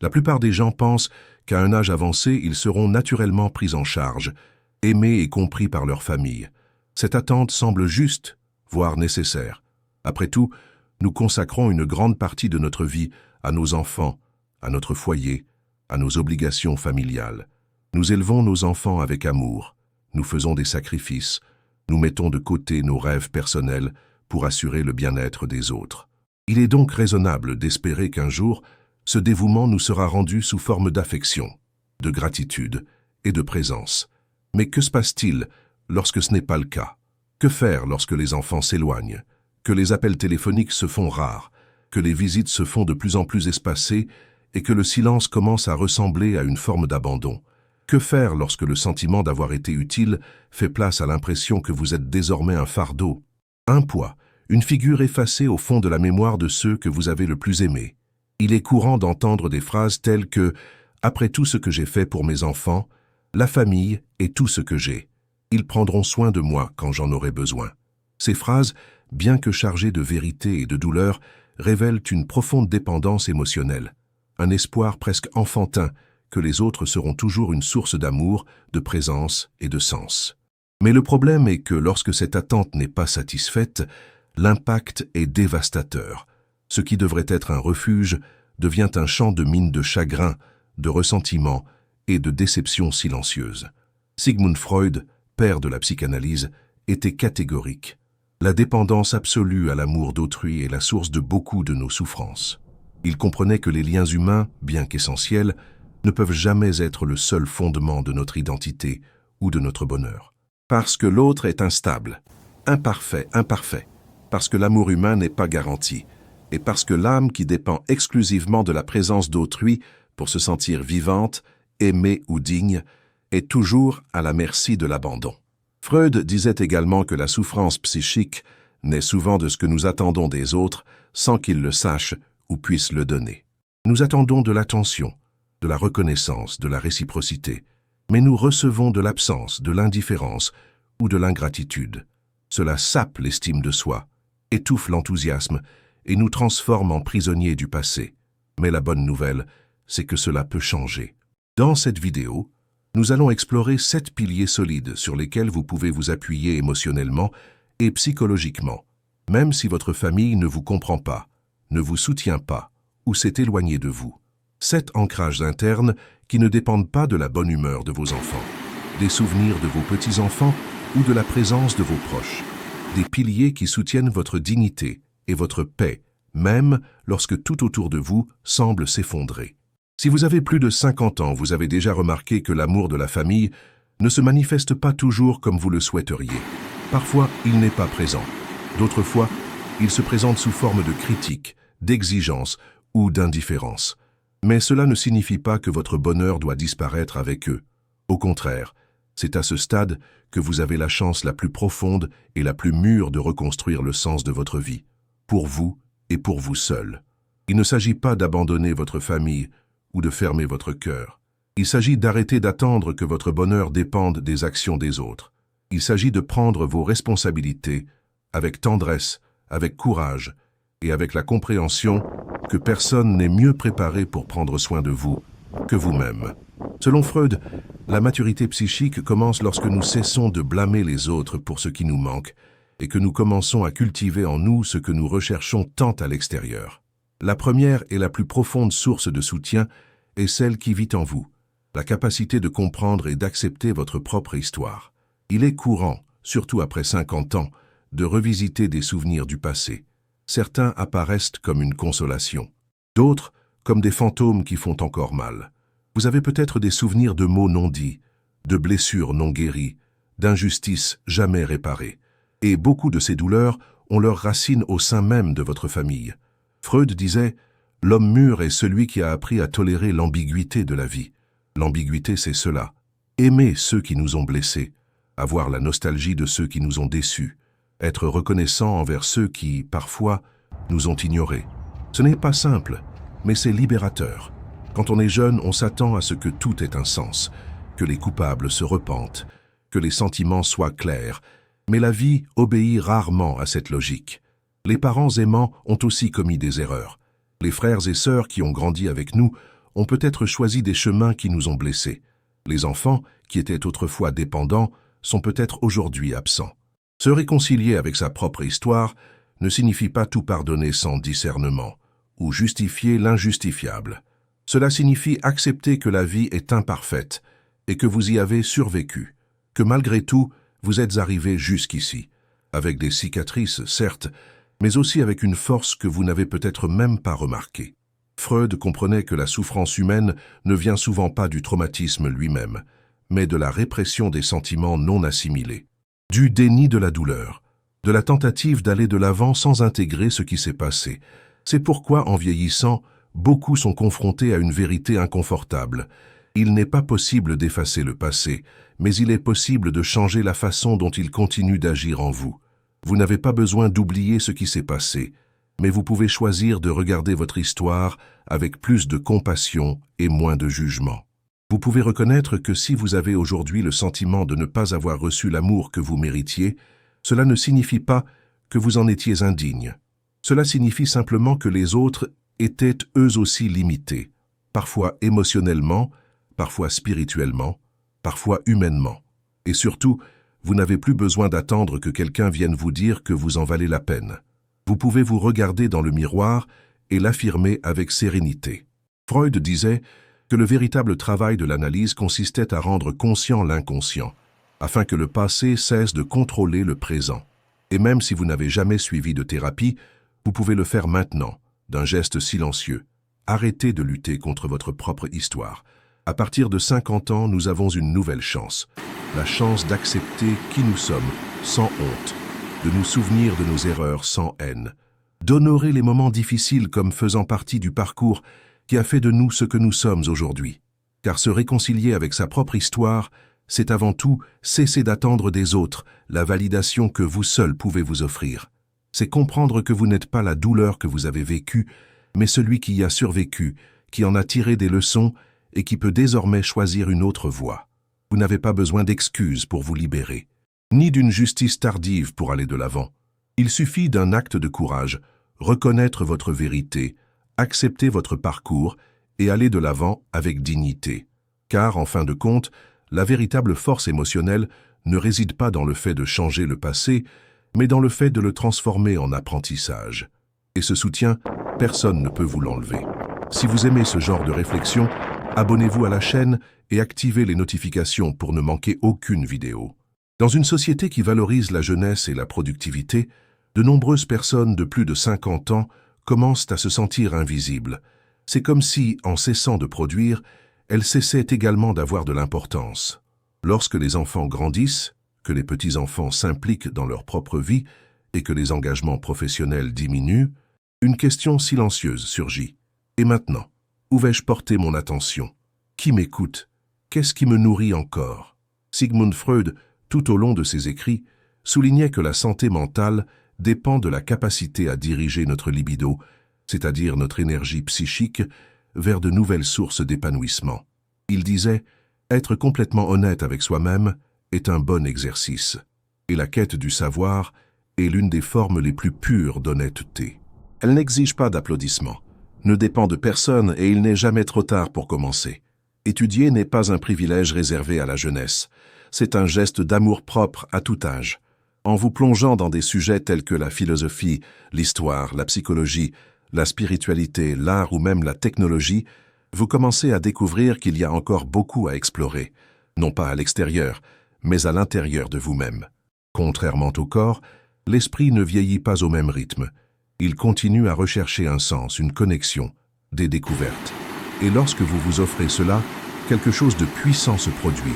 La plupart des gens pensent qu'à un âge avancé, ils seront naturellement pris en charge, aimés et compris par leur famille. Cette attente semble juste, voire nécessaire. Après tout, nous consacrons une grande partie de notre vie à nos enfants, à notre foyer, à nos obligations familiales. Nous élevons nos enfants avec amour, nous faisons des sacrifices, nous mettons de côté nos rêves personnels pour assurer le bien-être des autres. Il est donc raisonnable d'espérer qu'un jour, ce dévouement nous sera rendu sous forme d'affection, de gratitude et de présence. Mais que se passe-t-il lorsque ce n'est pas le cas? Que faire lorsque les enfants s'éloignent, que les appels téléphoniques se font rares, que les visites se font de plus en plus espacées et que le silence commence à ressembler à une forme d'abandon? Que faire lorsque le sentiment d'avoir été utile fait place à l'impression que vous êtes désormais un fardeau, un poids, une figure effacée au fond de la mémoire de ceux que vous avez le plus aimés? Il est courant d'entendre des phrases telles que « Après tout ce que j'ai fait pour mes enfants, la famille est tout ce que j'ai. Ils prendront soin de moi quand j'en aurai besoin. » Ces phrases, bien que chargées de vérité et de douleur, révèlent une profonde dépendance émotionnelle, un espoir presque enfantin que les autres seront toujours une source d'amour, de présence et de sens. Mais le problème est que lorsque cette attente n'est pas satisfaite, l'impact est dévastateur. Ce qui devrait être un refuge devient un champ de mines de chagrin, de ressentiment et de déception silencieuse. Sigmund Freud, père de la psychanalyse, était catégorique. La dépendance absolue à l'amour d'autrui est la source de beaucoup de nos souffrances. Il comprenait que les liens humains, bien qu'essentiels, ne peuvent jamais être le seul fondement de notre identité ou de notre bonheur. Parce que l'autre est instable, imparfait, parce que l'amour humain n'est pas garanti, et parce que l'âme qui dépend exclusivement de la présence d'autrui pour se sentir vivante, aimée ou digne, est toujours à la merci de l'abandon. Freud disait également que la souffrance psychique naît souvent de ce que nous attendons des autres sans qu'ils le sachent ou puissent le donner. Nous attendons de l'attention, de la reconnaissance, de la réciprocité, mais nous recevons de l'absence, de l'indifférence ou de l'ingratitude. Cela sape l'estime de soi, étouffe l'enthousiasme et nous transforme en prisonniers du passé. Mais la bonne nouvelle, c'est que cela peut changer. Dans cette vidéo, nous allons explorer 7 piliers solides sur lesquels vous pouvez vous appuyer émotionnellement et psychologiquement, même si votre famille ne vous comprend pas, ne vous soutient pas ou s'est éloignée de vous. 7 ancrages internes qui ne dépendent pas de la bonne humeur de vos enfants, des souvenirs de vos petits-enfants ou de la présence de vos proches. Des piliers qui soutiennent votre dignité et votre paix, même lorsque tout autour de vous semble s'effondrer. Si vous avez plus de 50 ans, vous avez déjà remarqué que l'amour de la famille ne se manifeste pas toujours comme vous le souhaiteriez. Parfois, il n'est pas présent. D'autres fois, il se présente sous forme de critique, d'exigence ou d'indifférence. Mais cela ne signifie pas que votre bonheur doit disparaître avec eux. Au contraire, c'est à ce stade que vous avez la chance la plus profonde et la plus mûre de reconstruire le sens de votre vie, pour vous et pour vous seul. Il ne s'agit pas d'abandonner votre famille ou de fermer votre cœur. Il s'agit d'arrêter d'attendre que votre bonheur dépende des actions des autres. Il s'agit de prendre vos responsabilités avec tendresse, avec courage et avec la compréhension que personne n'est mieux préparé pour prendre soin de vous que vous-même. Selon Freud, la maturité psychique commence lorsque nous cessons de blâmer les autres pour ce qui nous manque et que nous commençons à cultiver en nous ce que nous recherchons tant à l'extérieur. La première et la plus profonde source de soutien est celle qui vit en vous, la capacité de comprendre et d'accepter votre propre histoire. Il est courant, surtout après 50 ans, de revisiter des souvenirs du passé. Certains apparaissent comme une consolation, d'autres comme des fantômes qui font encore mal. Vous avez peut-être des souvenirs de mots non dits, de blessures non guéries, d'injustices jamais réparées. Et beaucoup de ces douleurs ont leurs racines au sein même de votre famille. Freud disait « L'homme mûr est celui qui a appris à tolérer l'ambiguïté de la vie. L'ambiguïté, c'est cela. Aimer ceux qui nous ont blessés, avoir la nostalgie de ceux qui nous ont déçus, être reconnaissant envers ceux qui, parfois, nous ont ignorés. Ce n'est pas simple, mais c'est libérateur. Quand on est jeune, on s'attend à ce que tout ait un sens, que les coupables se repentent, que les sentiments soient clairs, mais la vie obéit rarement à cette logique. Les parents aimants ont aussi commis des erreurs. Les frères et sœurs qui ont grandi avec nous ont peut-être choisi des chemins qui nous ont blessés. Les enfants, qui étaient autrefois dépendants, sont peut-être aujourd'hui absents. Se réconcilier avec sa propre histoire ne signifie pas tout pardonner sans discernement, ou justifier l'injustifiable. Cela signifie accepter que la vie est imparfaite et que vous y avez survécu, que malgré tout, vous êtes arrivé jusqu'ici, avec des cicatrices, certes, mais aussi avec une force que vous n'avez peut-être même pas remarquée. Freud comprenait que la souffrance humaine ne vient souvent pas du traumatisme lui-même, mais de la répression des sentiments non assimilés, du déni de la douleur, de la tentative d'aller de l'avant sans intégrer ce qui s'est passé. C'est pourquoi, en vieillissant, beaucoup sont confrontés à une vérité inconfortable. Il n'est pas possible d'effacer le passé, mais il est possible de changer la façon dont il continue d'agir en vous. Vous n'avez pas besoin d'oublier ce qui s'est passé, mais vous pouvez choisir de regarder votre histoire avec plus de compassion et moins de jugement. Vous pouvez reconnaître que si vous avez aujourd'hui le sentiment de ne pas avoir reçu l'amour que vous méritiez, cela ne signifie pas que vous en étiez indigne. Cela signifie simplement que les autres étaient eux aussi limités, parfois émotionnellement, parfois spirituellement, parfois humainement. Et surtout, vous n'avez plus besoin d'attendre que quelqu'un vienne vous dire que vous en valez la peine. Vous pouvez vous regarder dans le miroir et l'affirmer avec sérénité. Freud disait que le véritable travail de l'analyse consistait à rendre conscient l'inconscient, afin que le passé cesse de contrôler le présent. Et même si vous n'avez jamais suivi de thérapie, vous pouvez le faire maintenant, d'un geste silencieux. Arrêtez de lutter contre votre propre histoire. À partir de 50 ans, nous avons une nouvelle chance. La chance d'accepter qui nous sommes, sans honte, de nous souvenir de nos erreurs sans haine, d'honorer les moments difficiles comme faisant partie du parcours qui a fait de nous ce que nous sommes aujourd'hui. Car se réconcilier avec sa propre histoire, c'est avant tout cesser d'attendre des autres la validation que vous seul pouvez vous offrir. C'est comprendre que vous n'êtes pas la douleur que vous avez vécue, mais celui qui y a survécu, qui en a tiré des leçons et qui peut désormais choisir une autre voie. Vous n'avez pas besoin d'excuses pour vous libérer, ni d'une justice tardive pour aller de l'avant. Il suffit d'un acte de courage, reconnaître votre vérité, accepter votre parcours et aller de l'avant avec dignité. Car, en fin de compte, la véritable force émotionnelle ne réside pas dans le fait de changer le passé, mais dans le fait de le transformer en apprentissage. Et ce soutien, personne ne peut vous l'enlever. Si vous aimez ce genre de réflexion, abonnez-vous à la chaîne et activez les notifications pour ne manquer aucune vidéo. Dans une société qui valorise la jeunesse et la productivité, de nombreuses personnes de plus de 50 ans commencent à se sentir invisibles. C'est comme si, en cessant de produire, elles cessaient également d'avoir de l'importance. Lorsque les enfants grandissent, que les petits-enfants s'impliquent dans leur propre vie et que les engagements professionnels diminuent, une question silencieuse surgit. Et maintenant, où vais-je porter mon attention? Qui m'écoute? Qu'est-ce qui me nourrit encore? Sigmund Freud, tout au long de ses écrits, soulignait que la santé mentale dépend de la capacité à diriger notre libido, c'est-à-dire notre énergie psychique, vers de nouvelles sources d'épanouissement. Il disait « Être complètement honnête avec soi-même est un bon exercice, et la quête du savoir est l'une des formes les plus pures d'honnêteté. Elle n'exige pas d'applaudissements, ne dépend de personne et il n'est jamais trop tard pour commencer. Étudier n'est pas un privilège réservé à la jeunesse, c'est un geste d'amour-propre à tout âge. En vous plongeant dans des sujets tels que la philosophie, l'histoire, la psychologie, la spiritualité, l'art ou même la technologie, vous commencez à découvrir qu'il y a encore beaucoup à explorer, non pas à l'extérieur, mais à l'intérieur de vous-même. Contrairement au corps, l'esprit ne vieillit pas au même rythme. Il continue à rechercher un sens, une connexion, des découvertes. Et lorsque vous vous offrez cela, quelque chose de puissant se produit.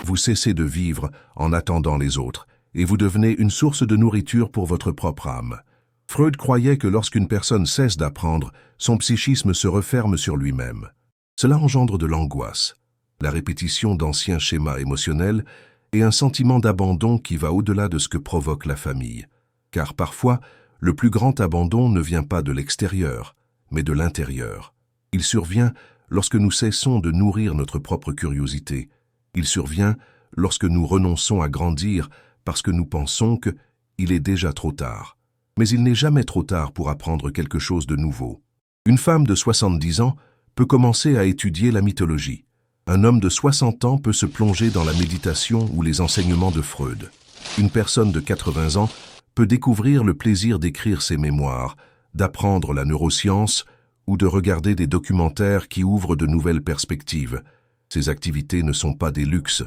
Vous cessez de vivre en attendant les autres, et vous devenez une source de nourriture pour votre propre âme. Freud croyait que lorsqu'une personne cesse d'apprendre, son psychisme se referme sur lui-même. Cela engendre de l'angoisse, la répétition d'anciens schémas émotionnels et un sentiment d'abandon qui va au-delà de ce que provoque la famille. Car parfois, le plus grand abandon ne vient pas de l'extérieur, mais de l'intérieur. Il survient lorsque nous cessons de nourrir notre propre curiosité. Il survient lorsque nous renonçons à grandir parce que nous pensons qu'il est déjà trop tard. Mais il n'est jamais trop tard pour apprendre quelque chose de nouveau. Une femme de 70 ans peut commencer à étudier la mythologie. Un homme de 60 ans peut se plonger dans la méditation ou les enseignements de Freud. Une personne de 80 ans peut découvrir le plaisir d'écrire ses mémoires, d'apprendre la neuroscience ou de regarder des documentaires qui ouvrent de nouvelles perspectives. Ces activités ne sont pas des luxes,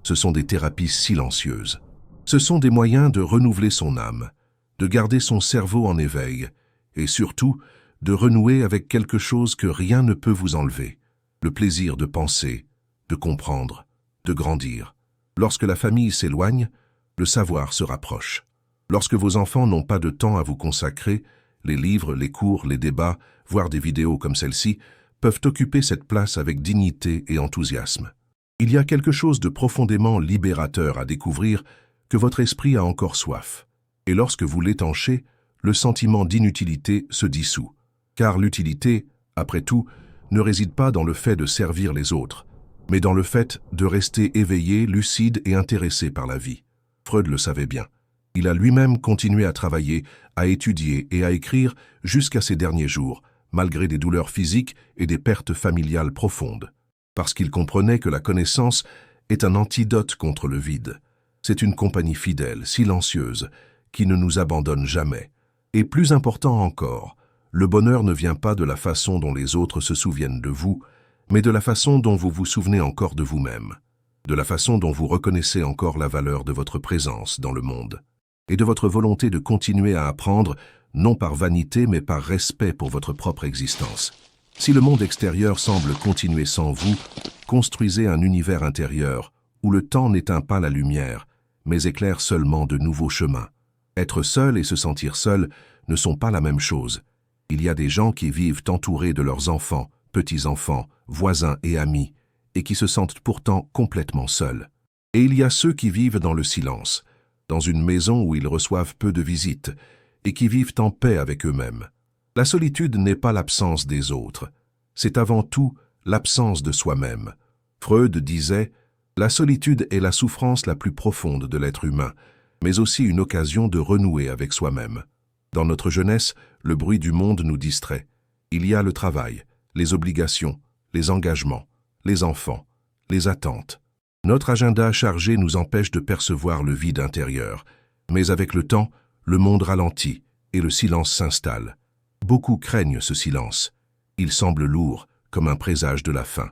ce sont des thérapies silencieuses. Ce sont des moyens de renouveler son âme, de garder son cerveau en éveil et surtout de renouer avec quelque chose que rien ne peut vous enlever, le plaisir de penser, de comprendre, de grandir. Lorsque la famille s'éloigne, le savoir se rapproche. Lorsque vos enfants n'ont pas de temps à vous consacrer, les livres, les cours, les débats, voire des vidéos comme celle-ci, peuvent occuper cette place avec dignité et enthousiasme. Il y a quelque chose de profondément libérateur à découvrir que votre esprit a encore soif. Et lorsque vous l'étanchez, le sentiment d'inutilité se dissout. Car l'utilité, après tout, ne réside pas dans le fait de servir les autres, mais dans le fait de rester éveillé, lucide et intéressé par la vie. Freud le savait bien. Il a lui-même continué à travailler, à étudier et à écrire jusqu'à ses derniers jours, malgré des douleurs physiques et des pertes familiales profondes. Parce qu'il comprenait que la connaissance est un antidote contre le vide. C'est une compagnie fidèle, silencieuse, qui ne nous abandonne jamais. Et plus important encore, le bonheur ne vient pas de la façon dont les autres se souviennent de vous, mais de la façon dont vous vous souvenez encore de vous-même, de la façon dont vous reconnaissez encore la valeur de votre présence dans le monde, et de votre volonté de continuer à apprendre, non par vanité mais par respect pour votre propre existence. Si le monde extérieur semble continuer sans vous, construisez un univers intérieur où le temps n'éteint pas la lumière, mais éclaire seulement de nouveaux chemins. Être seul et se sentir seul ne sont pas la même chose. Il y a des gens qui vivent entourés de leurs enfants, petits-enfants, voisins et amis, et qui se sentent pourtant complètement seuls. Et il y a ceux qui vivent dans le silence, dans une maison où ils reçoivent peu de visites, et qui vivent en paix avec eux-mêmes. La solitude n'est pas l'absence des autres, c'est avant tout l'absence de soi-même. Freud disait « La solitude est la souffrance la plus profonde de l'être humain, mais aussi une occasion de renouer avec soi-même. » Dans notre jeunesse, le bruit du monde nous distrait. Il y a le travail, les obligations, les engagements, les enfants, les attentes. Notre agenda chargé nous empêche de percevoir le vide intérieur. Mais avec le temps, le monde ralentit et le silence s'installe. Beaucoup craignent ce silence. Il semble lourd, comme un présage de la fin.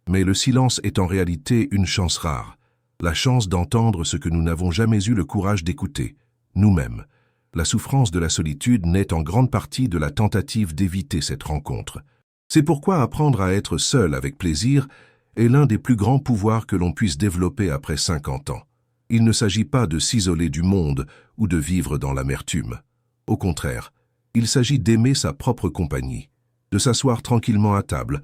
Mais le silence est en réalité une chance rare. La chance d'entendre ce que nous n'avons jamais eu le courage d'écouter, nous-mêmes. La souffrance de la solitude naît en grande partie de la tentative d'éviter cette rencontre. C'est pourquoi apprendre à être seul avec plaisir est l'un des plus grands pouvoirs que l'on puisse développer après 50 ans. Il ne s'agit pas de s'isoler du monde ou de vivre dans l'amertume. Au contraire, il s'agit d'aimer sa propre compagnie, de s'asseoir tranquillement à table,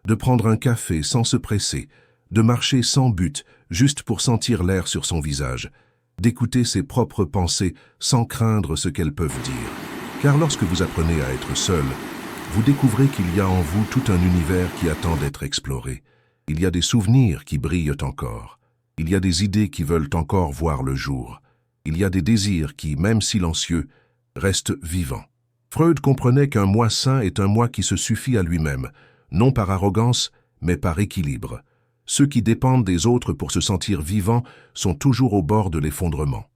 de prendre un café sans se presser, de marcher sans but, juste pour sentir l'air sur son visage, d'écouter ses propres pensées sans craindre ce qu'elles peuvent dire. Car lorsque vous apprenez à être seul, vous découvrez qu'il y a en vous tout un univers qui attend d'être exploré. Il y a des souvenirs qui brillent encore. Il y a des idées qui veulent encore voir le jour. Il y a des désirs qui, même silencieux, restent vivants. Freud comprenait qu'un moi sain est un moi qui se suffit à lui-même, non par arrogance, mais par équilibre. Ceux qui dépendent des autres pour se sentir vivants sont toujours au bord de l'effondrement.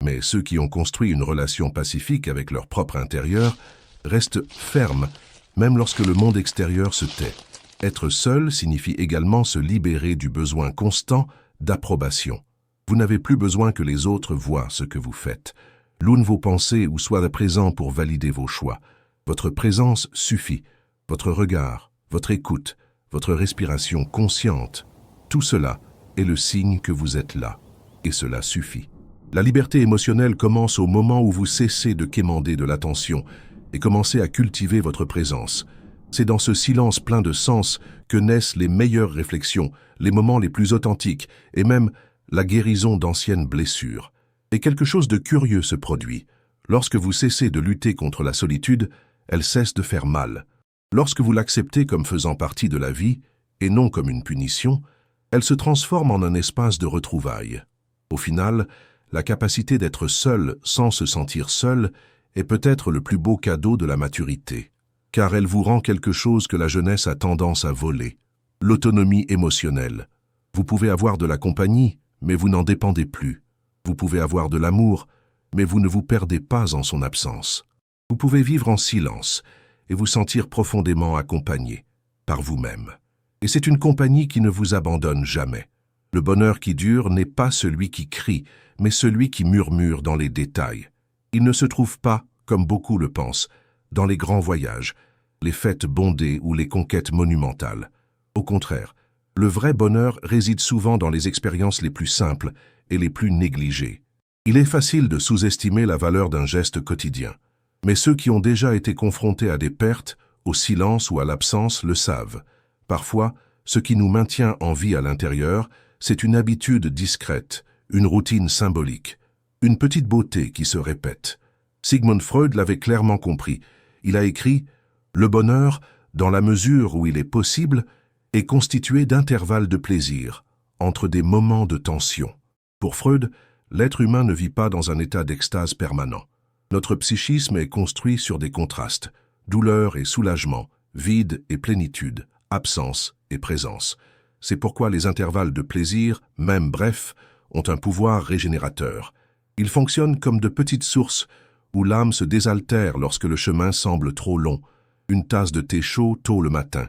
Mais ceux qui ont construit une relation pacifique avec leur propre intérieur restent fermes, même lorsque le monde extérieur se tait. Être seul signifie également se libérer du besoin constant d'approbation. Vous n'avez plus besoin que les autres voient ce que vous faites. L'une vos pensées ou soit présent pour valider vos choix. Votre présence suffit. Votre regard, votre écoute, votre respiration consciente. Tout cela est le signe que vous êtes là. Et cela suffit. La liberté émotionnelle commence au moment où vous cessez de quémander de l'attention et commencez à cultiver votre présence. C'est dans ce silence plein de sens que naissent les meilleures réflexions, les moments les plus authentiques et même la guérison d'anciennes blessures. Et quelque chose de curieux se produit. Lorsque vous cessez de lutter contre la solitude, elle cesse de faire mal. Lorsque vous l'acceptez comme faisant partie de la vie, et non comme une punition, elle se transforme en un espace de retrouvailles. Au final, la capacité d'être seul sans se sentir seul est peut-être le plus beau cadeau de la maturité. car elle vous rend quelque chose que la jeunesse a tendance à voler, l'autonomie émotionnelle. Vous pouvez avoir de la compagnie, mais vous n'en dépendez plus. Vous pouvez avoir de l'amour, mais vous ne vous perdez pas en son absence. Vous pouvez vivre en silence et vous sentir profondément accompagné par vous-même. Et c'est une compagnie qui ne vous abandonne jamais. Le bonheur qui dure n'est pas celui qui crie, mais celui qui murmure dans les détails. Il ne se trouve pas, comme beaucoup le pensent, dans les grands voyages, les fêtes bondées ou les conquêtes monumentales. Au contraire, le vrai bonheur réside souvent dans les expériences les plus simples et les plus négligées. Il est facile de sous-estimer la valeur d'un geste quotidien, mais ceux qui ont déjà été confrontés à des pertes, au silence ou à l'absence le savent. Parfois, ce qui nous maintient en vie à l'intérieur, c'est une habitude discrète, une routine symbolique, une petite beauté qui se répète. Sigmund Freud l'avait clairement compris. Il a écrit « Le bonheur, dans la mesure où il est possible, est constitué d'intervalles de plaisir, entre des moments de tension. » Pour Freud, l'être humain ne vit pas dans un état d'extase permanent. Notre psychisme est construit sur des contrastes, douleur et soulagement, vide et plénitude, absence et présence. C'est pourquoi les intervalles de plaisir, même brefs, ont un pouvoir régénérateur. Ils fonctionnent comme de petites sources où l'âme se désaltère lorsque le chemin semble trop long, une tasse de thé chaud tôt le matin,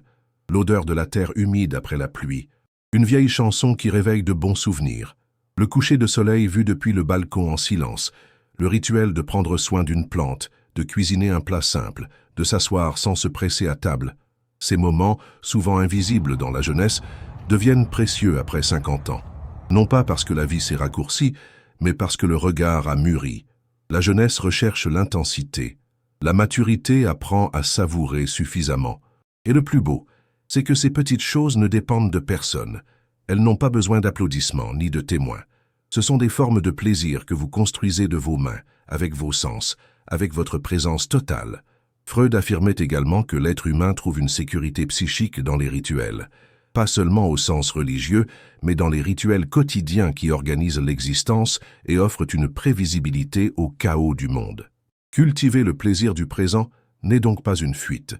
l'odeur de la terre humide après la pluie, une vieille chanson qui réveille de bons souvenirs, le coucher de soleil vu depuis le balcon en silence, le rituel de prendre soin d'une plante, de cuisiner un plat simple, de s'asseoir sans se presser à table. Ces moments, souvent invisibles dans la jeunesse, deviennent précieux après 50 ans. Non pas parce que la vie s'est raccourcie, mais parce que le regard a mûri. La jeunesse recherche l'intensité. La maturité apprend à savourer suffisamment. Et le plus beau, c'est que ces petites choses ne dépendent de personne. Elles n'ont pas besoin d'applaudissements ni de témoins. Ce sont des formes de plaisir que vous construisez de vos mains, avec vos sens, avec votre présence totale. Freud affirmait également que l'être humain trouve une sécurité psychique dans les rituels. Pas seulement au sens religieux, mais dans les rituels quotidiens qui organisent l'existence et offrent une prévisibilité au chaos du monde. Cultiver le plaisir du présent n'est donc pas une fuite.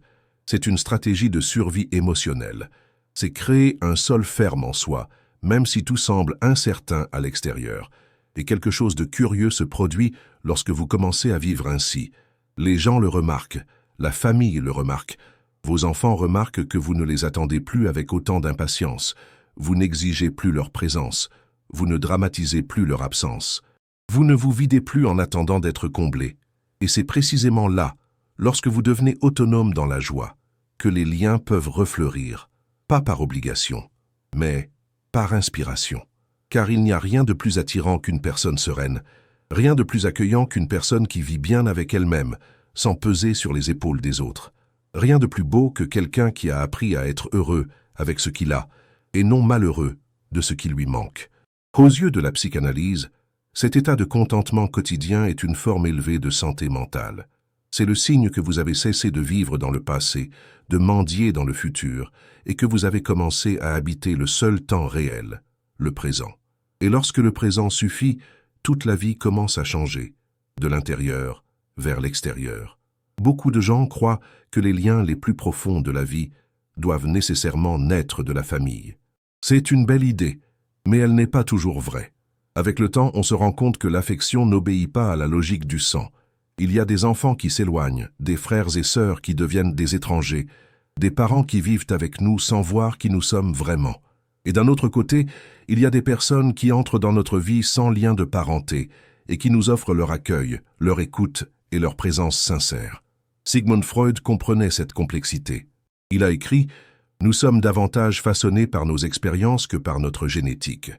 C'est une stratégie de survie émotionnelle. C'est créer un sol ferme en soi, même si tout semble incertain à l'extérieur. Et quelque chose de curieux se produit lorsque vous commencez à vivre ainsi. Les gens le remarquent, la famille le remarque. Vos enfants remarquent que vous ne les attendez plus avec autant d'impatience. Vous n'exigez plus leur présence. Vous ne dramatisez plus leur absence. Vous ne vous videz plus en attendant d'être comblé. Et c'est précisément là, lorsque vous devenez autonome dans la joie, que les liens peuvent refleurir, pas par obligation, mais par inspiration. Car il n'y a rien de plus attirant qu'une personne sereine, rien de plus accueillant qu'une personne qui vit bien avec elle-même, sans peser sur les épaules des autres. Rien de plus beau que quelqu'un qui a appris à être heureux avec ce qu'il a, et non malheureux de ce qui lui manque. Aux yeux de la psychanalyse, cet état de contentement quotidien est une forme élevée de santé mentale. C'est le signe que vous avez cessé de vivre dans le passé, de mendier dans le futur, et que vous avez commencé à habiter le seul temps réel, le présent. Et lorsque le présent suffit, toute la vie commence à changer, de l'intérieur vers l'extérieur. Beaucoup de gens croient que les liens les plus profonds de la vie doivent nécessairement naître de la famille. C'est une belle idée, mais elle n'est pas toujours vraie. Avec le temps, on se rend compte que l'affection n'obéit pas à la logique du sang. Il y a des enfants qui s'éloignent, des frères et sœurs qui deviennent des étrangers, des parents qui vivent avec nous sans voir qui nous sommes vraiment. Et d'un autre côté, il y a des personnes qui entrent dans notre vie sans lien de parenté et qui nous offrent leur accueil, leur écoute et leur présence sincère. Sigmund Freud comprenait cette complexité. Il a écrit « Nous sommes davantage façonnés par nos expériences que par notre génétique ».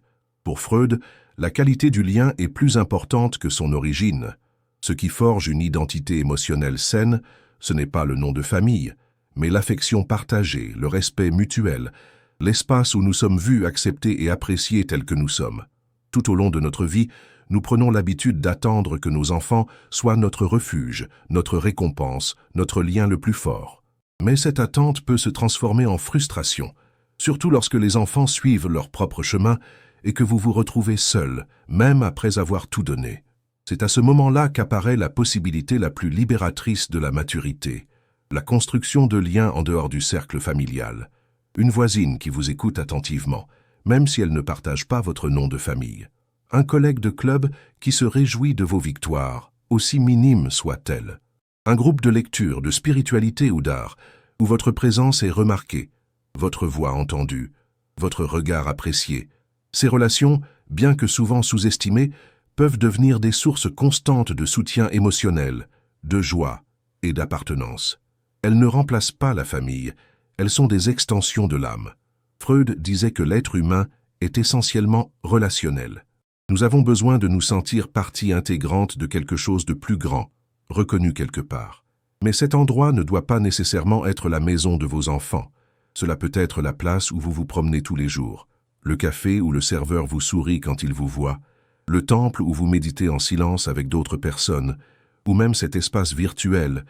Pour Freud, la qualité du lien est plus importante que son origine. Ce qui forge une identité émotionnelle saine, ce n'est pas le nom de famille, mais l'affection partagée, le respect mutuel, l'espace où nous sommes vus, acceptés et appréciés tels que nous sommes. Tout au long de notre vie, nous prenons l'habitude d'attendre que nos enfants soient notre refuge, notre récompense, notre lien le plus fort. Mais cette attente peut se transformer en frustration, surtout lorsque les enfants suivent leur propre chemin et que vous vous retrouvez seul, même après avoir tout donné. C'est à ce moment-là qu'apparaît la possibilité la plus libératrice de la maturité, La construction de liens en dehors du cercle familial. Une voisine qui vous écoute attentivement, même si elle ne partage pas votre nom de famille. Un collègue de club qui se réjouit de vos victoires, aussi minimes soient-elles. Un groupe de lecture, de spiritualité ou d'art, où votre présence est remarquée, votre voix entendue, votre regard apprécié. Ces relations, bien que souvent sous-estimées, peuvent devenir des sources constantes de soutien émotionnel, de joie et d'appartenance. Elles ne remplacent pas la famille, elles sont des extensions de l'âme. Freud disait que l'être humain est essentiellement relationnel. Nous avons besoin de nous sentir partie intégrante de quelque chose de plus grand, reconnu quelque part. Mais cet endroit ne doit pas nécessairement être la maison de vos enfants. Cela peut être la place où vous vous promenez tous les jours, le café où le serveur vous sourit quand il vous voit, le temple où vous méditez en silence avec d'autres personnes, ou même cet espace virtuel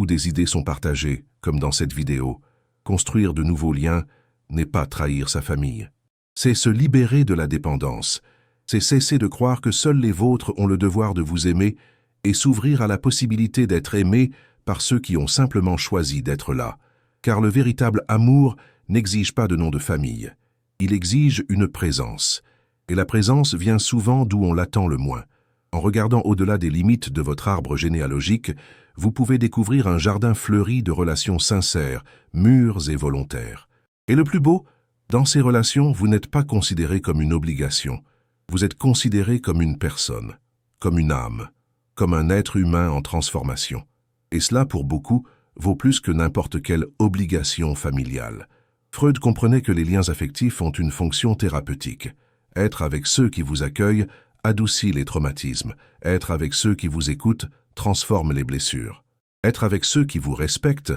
où des idées sont partagées, comme dans cette vidéo. Construire de nouveaux liens n'est pas trahir sa famille. C'est se libérer de la dépendance. C'est cesser de croire que seuls les vôtres ont le devoir de vous aimer et s'ouvrir à la possibilité d'être aimé par ceux qui ont simplement choisi d'être là. Car le véritable amour n'exige pas de nom de famille. Il exige une présence. Et la présence vient souvent d'où on l'attend le moins. En regardant au-delà des limites de votre arbre généalogique, vous pouvez découvrir un jardin fleuri de relations sincères, mûres et volontaires. Et le plus beau, dans ces relations, vous n'êtes pas considéré comme une obligation. Vous êtes considéré comme une personne, comme une âme, comme un être humain en transformation. Et cela, pour beaucoup, vaut plus que n'importe quelle obligation familiale. Freud comprenait que les liens affectifs ont une fonction thérapeutique. Être avec ceux qui vous accueillent adoucit les traumatismes. Être avec ceux qui vous écoutent transforme les blessures. Être avec ceux qui vous respectent,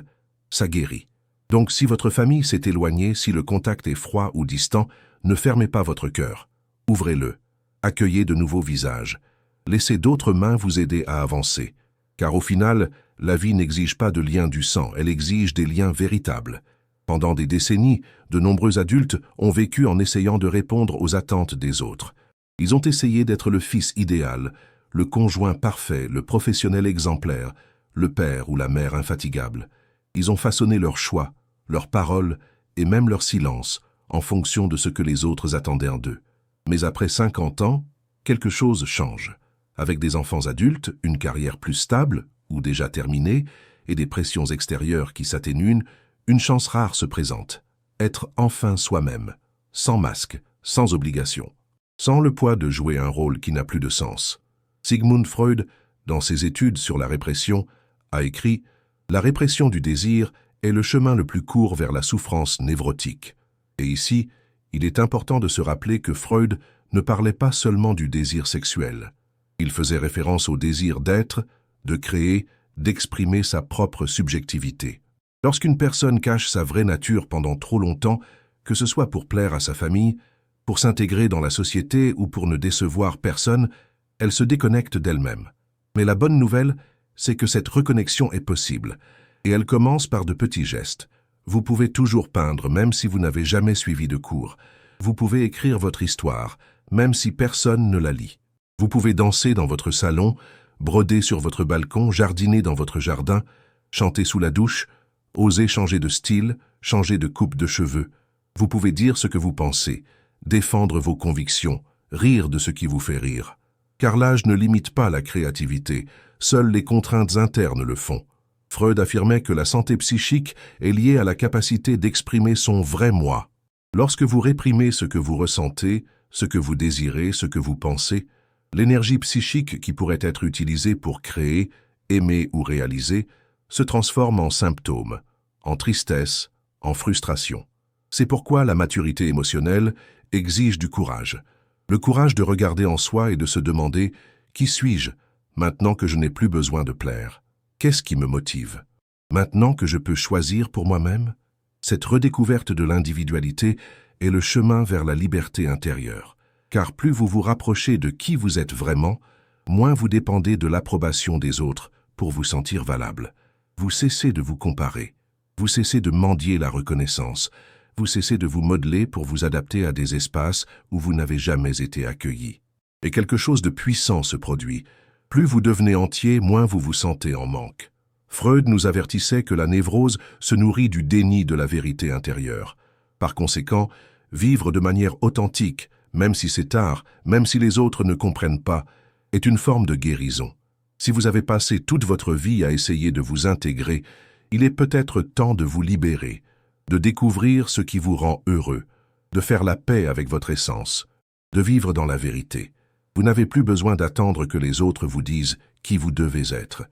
ça guérit. Donc si votre famille s'est éloignée, si le contact est froid ou distant, ne fermez pas votre cœur. Ouvrez-le. Accueillez de nouveaux visages. Laissez d'autres mains vous aider à avancer. Car au final, la vie n'exige pas de liens du sang, elle exige des liens véritables. Pendant des décennies, de nombreux adultes ont vécu en essayant de répondre aux attentes des autres. Ils ont essayé d'être le fils idéal, le conjoint parfait, le professionnel exemplaire, le père ou la mère infatigable. Ils ont façonné leurs choix, leurs paroles et même leur silence en fonction de ce que les autres attendaient d'eux. Mais après 50 ans, quelque chose change. Avec des enfants adultes, une carrière plus stable ou déjà terminée et des pressions extérieures qui s'atténuent, une chance rare se présente. Être enfin soi-même, sans masque, sans obligation, sans le poids de jouer un rôle qui n'a plus de sens. Sigmund Freud, dans ses études sur la répression, a écrit « La répression du désir est le chemin le plus court vers la souffrance névrotique ». Et ici, il est important de se rappeler que Freud ne parlait pas seulement du désir sexuel. Il faisait référence au désir d'être, de créer, d'exprimer sa propre subjectivité. Lorsqu'une personne cache sa vraie nature pendant trop longtemps, que ce soit pour plaire à sa famille, pour s'intégrer dans la société ou pour ne décevoir personne, elle se déconnecte d'elle-même. Mais la bonne nouvelle, c'est que cette reconnexion est possible, et elle commence par de petits gestes. Vous pouvez toujours peindre, même si vous n'avez jamais suivi de cours. Vous pouvez écrire votre histoire, même si personne ne la lit. Vous pouvez danser dans votre salon, broder sur votre balcon, jardiner dans votre jardin, chanter sous la douche, oser changer de style, changer de coupe de cheveux. Vous pouvez dire ce que vous pensez, défendre vos convictions, rire de ce qui vous fait rire. Car l'âge ne limite pas la créativité, seules les contraintes internes le font. Freud affirmait que la santé psychique est liée à la capacité d'exprimer son vrai moi. Lorsque vous réprimez ce que vous ressentez, ce que vous désirez, ce que vous pensez, l'énergie psychique qui pourrait être utilisée pour créer, aimer ou réaliser se transforme en symptômes, en tristesse, en frustration. C'est pourquoi la maturité émotionnelle exige du courage. Le courage de regarder en soi et de se demander « Qui suis-je maintenant que je n'ai plus besoin de plaire ? Qu'est-ce qui me motive ? Maintenant que je peux choisir pour moi-même ?» Cette redécouverte de l'individualité est le chemin vers la liberté intérieure. Car plus vous vous rapprochez de qui vous êtes vraiment, moins vous dépendez de l'approbation des autres pour vous sentir valable. Vous cessez de vous comparer. Vous cessez de mendier la reconnaissance. Vous cessez de vous modeler pour vous adapter à des espaces où vous n'avez jamais été accueilli. Et quelque chose de puissant se produit. Plus vous devenez entier, moins vous vous sentez en manque. Freud nous avertissait que la névrose se nourrit du déni de la vérité intérieure. Par conséquent, vivre de manière authentique, même si c'est tard, même si les autres ne comprennent pas, est une forme de guérison. Si vous avez passé toute votre vie à essayer de vous intégrer, il est peut-être temps de vous libérer, de découvrir ce qui vous rend heureux, de faire la paix avec votre essence, de vivre dans la vérité. Vous n'avez plus besoin d'attendre que les autres vous disent qui vous devez être,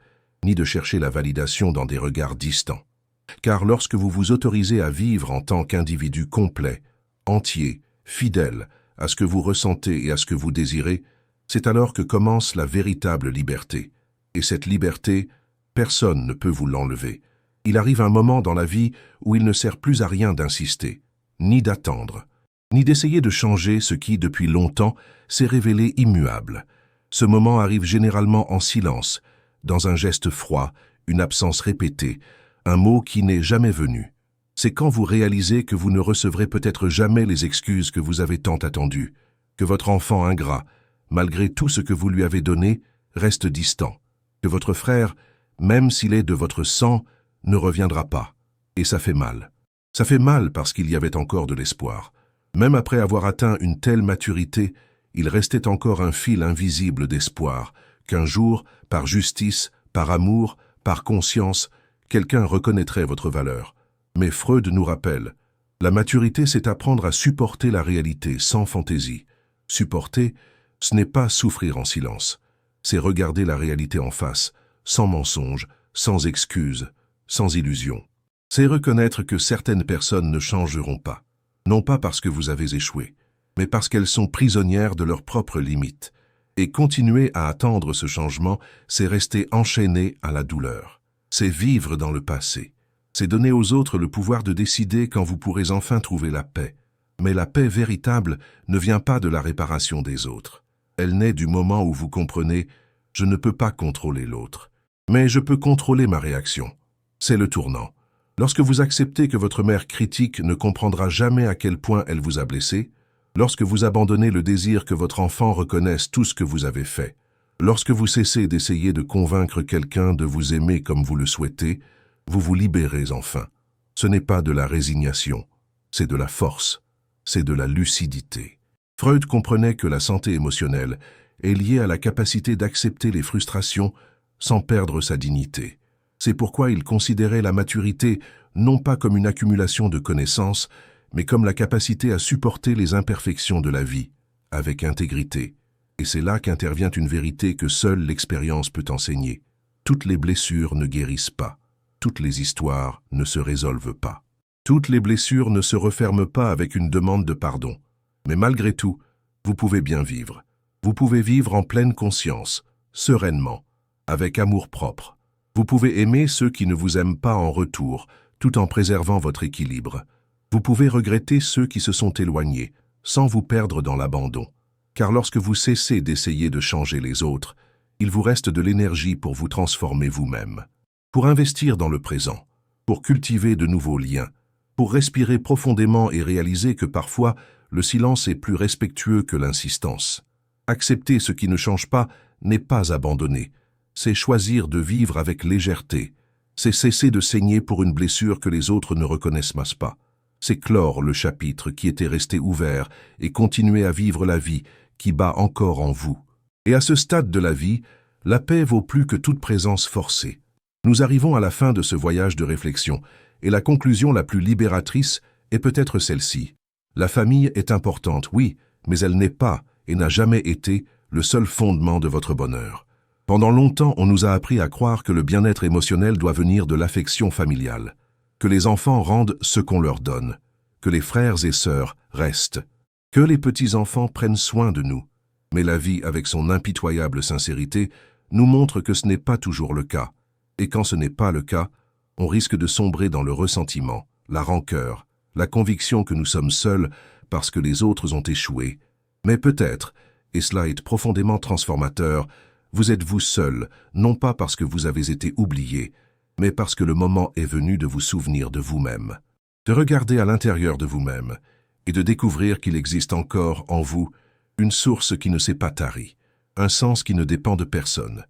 ni de chercher la validation dans des regards distants. Car lorsque vous vous autorisez à vivre en tant qu'individu complet, entier, fidèle à ce que vous ressentez et à ce que vous désirez, c'est alors que commence la véritable liberté. Et cette liberté, personne ne peut vous l'enlever. Il arrive un moment dans la vie où il ne sert plus à rien d'insister, ni d'attendre, ni d'essayer de changer ce qui, depuis longtemps, s'est révélé immuable. Ce moment arrive généralement en silence, dans un geste froid, une absence répétée, un mot qui n'est jamais venu. C'est quand vous réalisez que vous ne recevrez peut-être jamais les excuses que vous avez tant attendues, que votre enfant ingrat, malgré tout ce que vous lui avez donné, reste distant, que votre frère, même s'il est de votre sang, ne reviendra pas. Et ça fait mal. Ça fait mal parce qu'il y avait encore de l'espoir. Même après avoir atteint une telle maturité, il restait encore un fil invisible d'espoir, qu'un jour, par justice, par amour, par conscience, quelqu'un reconnaîtrait votre valeur. Mais Freud nous rappelle, la maturité c'est apprendre à supporter la réalité sans fantaisie. Supporter, ce n'est pas souffrir en silence, c'est regarder la réalité en face, sans mensonge, sans excuse, sans illusion. C'est reconnaître que certaines personnes ne changeront pas, non pas parce que vous avez échoué, mais parce qu'elles sont prisonnières de leurs propres limites. Et continuer à attendre ce changement, c'est rester enchaîné à la douleur. C'est vivre dans le passé. C'est donner aux autres le pouvoir de décider quand vous pourrez enfin trouver la paix. Mais la paix véritable ne vient pas de la réparation des autres. Elle naît du moment où vous comprenez « je ne peux pas contrôler l'autre, mais je peux contrôler ma réaction ». C'est le tournant. Lorsque vous acceptez que votre mère critique ne comprendra jamais à quel point elle vous a blessé, lorsque vous abandonnez le désir que votre enfant reconnaisse tout ce que vous avez fait, lorsque vous cessez d'essayer de convaincre quelqu'un de vous aimer comme vous le souhaitez, vous vous libérez enfin. Ce n'est pas de la résignation, c'est de la force, c'est de la lucidité. Freud comprenait que la santé émotionnelle est liée à la capacité d'accepter les frustrations sans perdre sa dignité. C'est pourquoi il considérait la maturité non pas comme une accumulation de connaissances, mais comme la capacité à supporter les imperfections de la vie, avec intégrité. Et c'est là qu'intervient une vérité que seule l'expérience peut enseigner. Toutes les blessures ne guérissent pas. Toutes les histoires ne se résolvent pas. Toutes les blessures ne se referment pas avec une demande de pardon. Mais malgré tout, vous pouvez bien vivre. Vous pouvez vivre en pleine conscience, sereinement, avec amour-propre. Vous pouvez aimer ceux qui ne vous aiment pas en retour, tout en préservant votre équilibre. Vous pouvez regretter ceux qui se sont éloignés, sans vous perdre dans l'abandon. Car lorsque vous cessez d'essayer de changer les autres, il vous reste de l'énergie pour vous transformer vous-même, pour investir dans le présent, pour cultiver de nouveaux liens, pour respirer profondément et réaliser que parfois, le silence est plus respectueux que l'insistance. Accepter ce qui ne change pas n'est pas abandonner, c'est choisir de vivre avec légèreté, c'est cesser de saigner pour une blessure que les autres ne reconnaissent pas. C'est clore le chapitre qui était resté ouvert et continuer à vivre la vie qui bat encore en vous. Et à ce stade de la vie, la paix vaut plus que toute présence forcée. Nous arrivons à la fin de ce voyage de réflexion, et la conclusion la plus libératrice est peut-être celle-ci. La famille est importante, oui, mais elle n'est pas, et n'a jamais été, le seul fondement de votre bonheur. Pendant longtemps, on nous a appris à croire que le bien-être émotionnel doit venir de l'affection familiale, que les enfants rendent ce qu'on leur donne, que les frères et sœurs restent, que les petits-enfants prennent soin de nous. Mais la vie, avec son impitoyable sincérité, nous montre que ce n'est pas toujours le cas. Et quand ce n'est pas le cas, on risque de sombrer dans le ressentiment, la rancœur, la conviction que nous sommes seuls parce que les autres ont échoué. Mais peut-être, et cela est profondément transformateur, vous êtes vous seul, non pas parce que vous avez été oublié, mais parce que le moment est venu de vous souvenir de vous-même, de regarder à l'intérieur de vous-même et de découvrir qu'il existe encore en vous une source qui ne s'est pas tarie, un sens qui ne dépend de personne,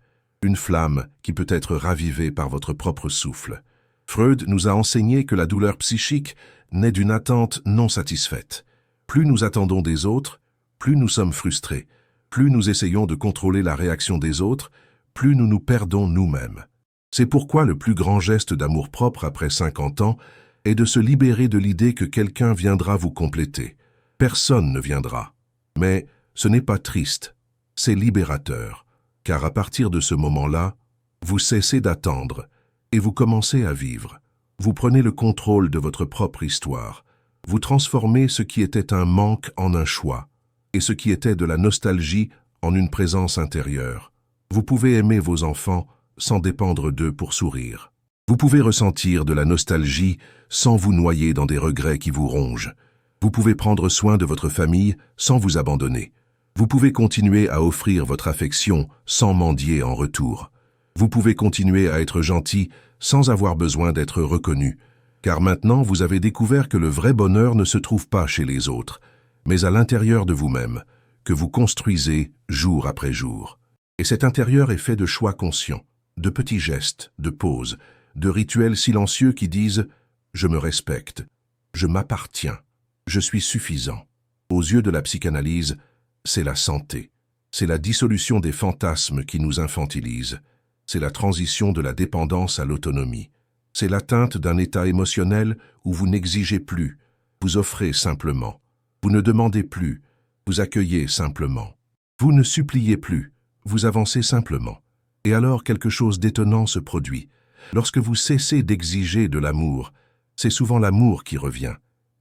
une flamme qui peut être ravivée par votre propre souffle. Freud nous a enseigné que la douleur psychique naît d'une attente non satisfaite. Plus nous attendons des autres, plus nous sommes frustrés. Plus nous essayons de contrôler la réaction des autres, plus nous nous perdons nous-mêmes. C'est pourquoi le plus grand geste d'amour-propre après 50 ans est de se libérer de l'idée que quelqu'un viendra vous compléter. Personne ne viendra. Mais ce n'est pas triste, c'est libérateur, car à partir de ce moment-là, vous cessez d'attendre et vous commencez à vivre. Vous prenez le contrôle de votre propre histoire. Vous transformez ce qui était un manque en un choix, et ce qui était de la nostalgie en une présence intérieure. Vous pouvez aimer vos enfants sans dépendre d'eux pour sourire. Vous pouvez ressentir de la nostalgie sans vous noyer dans des regrets qui vous rongent. Vous pouvez prendre soin de votre famille sans vous abandonner. Vous pouvez continuer à offrir votre affection sans mendier en retour. Vous pouvez continuer à être gentil sans avoir besoin d'être reconnu, car maintenant vous avez découvert que le vrai bonheur ne se trouve pas chez les autres, mais à l'intérieur de vous-même, que vous construisez jour après jour. Et cet intérieur est fait de choix conscients, de petits gestes, de pauses, de rituels silencieux qui disent « je me respecte, je m'appartiens, je suis suffisant ». Aux yeux de la psychanalyse, c'est la santé, c'est la dissolution des fantasmes qui nous infantilisent, c'est la transition de la dépendance à l'autonomie, c'est l'atteinte d'un état émotionnel où vous n'exigez plus, vous offrez simplement. Vous ne demandez plus, vous accueillez simplement. Vous ne suppliez plus, vous avancez simplement. Et alors quelque chose d'étonnant se produit. Lorsque vous cessez d'exiger de l'amour, c'est souvent l'amour qui revient.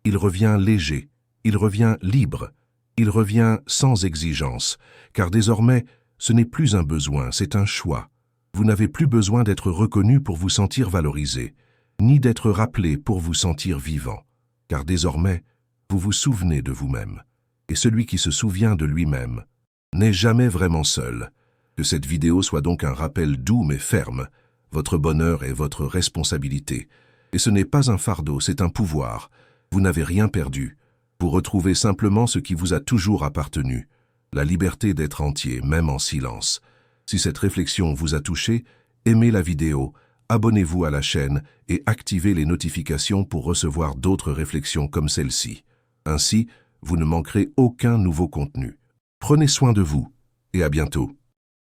Il revient léger, il revient libre, il revient sans exigence, car désormais, ce n'est plus un besoin, c'est un choix. Vous n'avez plus besoin d'être reconnu pour vous sentir valorisé, ni d'être rappelé pour vous sentir vivant, car désormais, vous vous souvenez de vous-même, et celui qui se souvient de lui-même n'est jamais vraiment seul. Que cette vidéo soit donc un rappel doux mais ferme. Votre bonheur est votre responsabilité. Et ce n'est pas un fardeau, c'est un pouvoir. Vous n'avez rien perdu. Vous retrouvez simplement ce qui vous a toujours appartenu, la liberté d'être entier, même en silence. Si cette réflexion vous a touché, aimez la vidéo, abonnez-vous à la chaîne et activez les notifications pour recevoir d'autres réflexions comme celle-ci. Ainsi, vous ne manquerez aucun nouveau contenu. Prenez soin de vous et à bientôt.